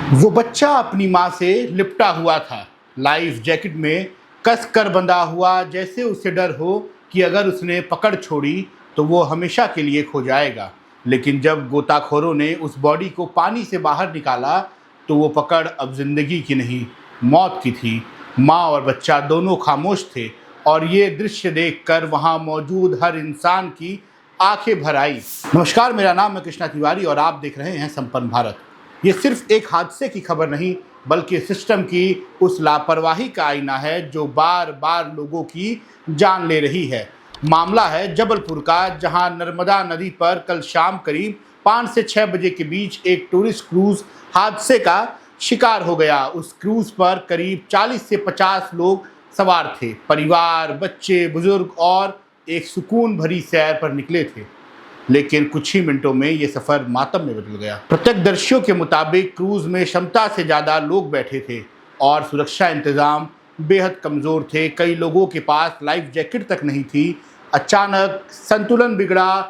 वो बच्चा अपनी माँ से लिपटा हुआ था, लाइफ जैकेट में कस कर बंधा हुआ, जैसे उसे डर हो कि अगर उसने पकड़ छोड़ी तो वो हमेशा के लिए खो जाएगा। लेकिन जब गोताखोरों ने उस बॉडी को पानी से बाहर निकाला तो वो पकड़ अब जिंदगी की नहीं, मौत की थी। माँ और बच्चा दोनों खामोश थे और ये दृश्य देखकर वहाँ मौजूद हर इंसान की आंखें भर आई। नमस्कार, मेरा नाम है कृष्णा तिवारी और आप देख रहे हैं संपन्न भारत। ये सिर्फ एक हादसे की खबर नहीं, बल्कि सिस्टम की उस लापरवाही का आईना है जो बार बार लोगों की जान ले रही है। मामला है जबलपुर का, जहां नर्मदा नदी पर कल शाम करीब 5 से 6 बजे के बीच एक टूरिस्ट क्रूज हादसे का शिकार हो गया। उस क्रूज पर करीब 40 से 50 लोग सवार थे। परिवार, बच्चे, बुजुर्ग और एक सुकून भरी सैर पर निकले थे। लेकिन कुछ ही मिनटों में ये सफर मातम में बदल गया। प्रत्यक्षदर्शियों के मुताबिक क्रूज में क्षमता से ज्यादा लोग बैठे थे और सुरक्षा इंतजाम बेहद कमजोर थे। कई लोगों के पास लाइफ जैकेट तक नहीं थी। अचानक संतुलन बिगड़ा,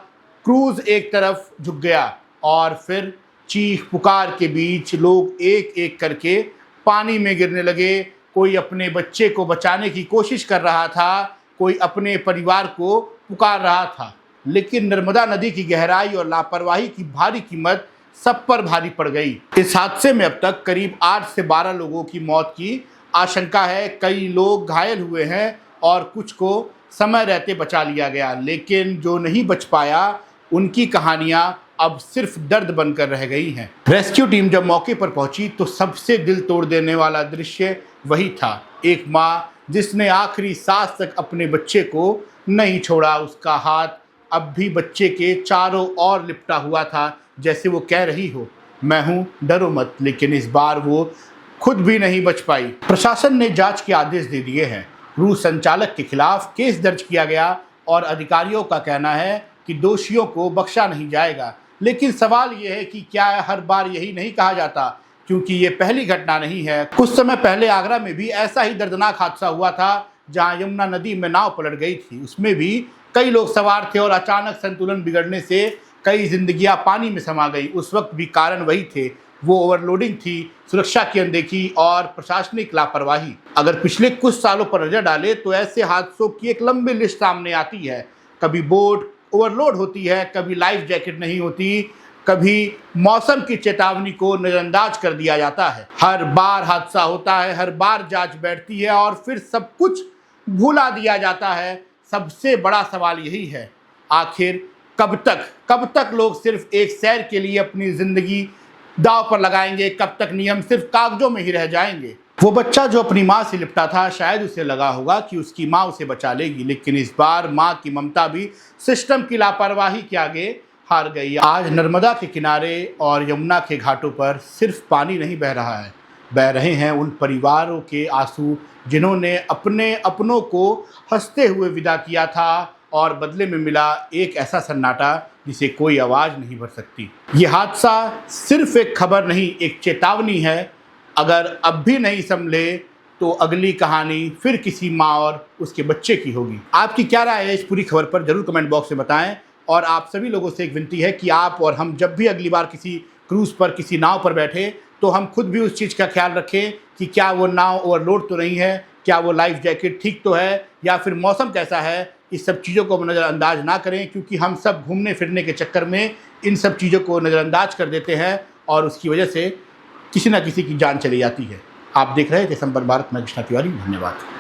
क्रूज एक तरफ झुक गया और फिर चीख पुकार के बीच लोग एक एक करके पानी में गिरने लगे। कोई अपने बच्चे को बचाने की कोशिश कर रहा था, कोई अपने परिवार को पुकार रहा था। लेकिन नर्मदा नदी की गहराई और लापरवाही की भारी कीमत सब पर भारी पड़ गई। इस हादसे में अब तक करीब 8 से 12 लोगों की मौत की आशंका है। कई लोग घायल हुए हैं और कुछ को समय रहते बचा लिया गया। लेकिन जो नहीं बच पाया, उनकी कहानियां अब सिर्फ दर्द बनकर रह गई हैं। रेस्क्यू टीम जब मौके पर पहुंची तो सबसे दिल तोड़ देने वाला दृश्य वही था। एक माँ जिसने आखिरी सांस तक अपने बच्चे को नहीं छोड़ा। उसका हाथ अब भी बच्चे के चारों ओर लिपटा हुआ था, जैसे वो कह रही हो, मैं हूँ, डरो मत। लेकिन इस बार वो खुद भी नहीं बच पाई। प्रशासन ने जांच के आदेश दे दिए हैं। क्रूज संचालक के खिलाफ केस दर्ज किया गया और अधिकारियों का कहना है कि दोषियों को बख्शा नहीं जाएगा। लेकिन सवाल ये है कि क्या हर बार यही नहीं कहा जाता, क्योंकि ये पहली घटना नहीं है। कुछ समय पहले आगरा में भी ऐसा ही दर्दनाक हादसा हुआ था, जहां यमुना नदी में नाव पलट गई थी। उसमें भी कई लोग सवार थे और अचानक संतुलन बिगड़ने से कई जिंदगियां पानी में समा गई। उस वक्त भी कारण वही थे, वो ओवरलोडिंग थी, सुरक्षा की अनदेखी और प्रशासनिक लापरवाही। अगर पिछले कुछ सालों पर नजर डाले तो ऐसे हादसों की एक लंबी लिस्ट सामने आती है। कभी बोट ओवरलोड होती है, कभी लाइफ जैकेट नहीं होती, कभी मौसम की चेतावनी को नजरअंदाज कर दिया जाता है। हर बार हादसा होता है, हर बार जांच बैठती है और फिर सब कुछ भुला दिया जाता है। सबसे बड़ा सवाल यही है, आखिर कब तक लोग सिर्फ एक सैर के लिए अपनी जिंदगी दांव पर लगाएंगे? कब तक नियम सिर्फ कागजों में ही रह जाएंगे? वो बच्चा जो अपनी माँ से लिपटा था, शायद उसे लगा होगा कि उसकी माँ उसे बचा लेगी। लेकिन इस बार माँ की ममता भी सिस्टम की लापरवाही के आगे हार गई। आज नर्मदा के किनारे और यमुना के घाटों पर सिर्फ पानी नहीं बह रहा है, बह रहे हैं उन परिवारों के आंसू जिन्होंने अपने अपनों को हंसते हुए विदा किया था और बदले में मिला एक ऐसा सन्नाटा जिसे कोई आवाज़ नहीं भर सकती। ये हादसा सिर्फ एक खबर नहीं, एक चेतावनी है। अगर अब भी नहीं संभले तो अगली कहानी फिर किसी माँ और उसके बच्चे की होगी। आपकी क्या राय है इस पूरी खबर पर? जरूर कमेंट बॉक्स में बताएं। और आप सभी लोगों से एक विनती है कि आप और हम जब भी अगली बार किसी क्रूज पर, किसी नाव पर बैठे, तो हम खुद भी उस चीज़ का ख्याल रखें कि क्या वो नाव ओवरलोड तो नहीं है, क्या वो लाइफ जैकेट ठीक तो है, या फिर मौसम कैसा है। इस सब चीज़ों को नज़रअंदाज ना करें, क्योंकि हम सब घूमने फिरने के चक्कर में इन सब चीज़ों को नज़रअंदाज कर देते हैं और उसकी वजह से किसी न किसी की जान चली जाती है। आप देख रहे थे संपन्न भारत में कृष्णा तिवारी। धन्यवाद।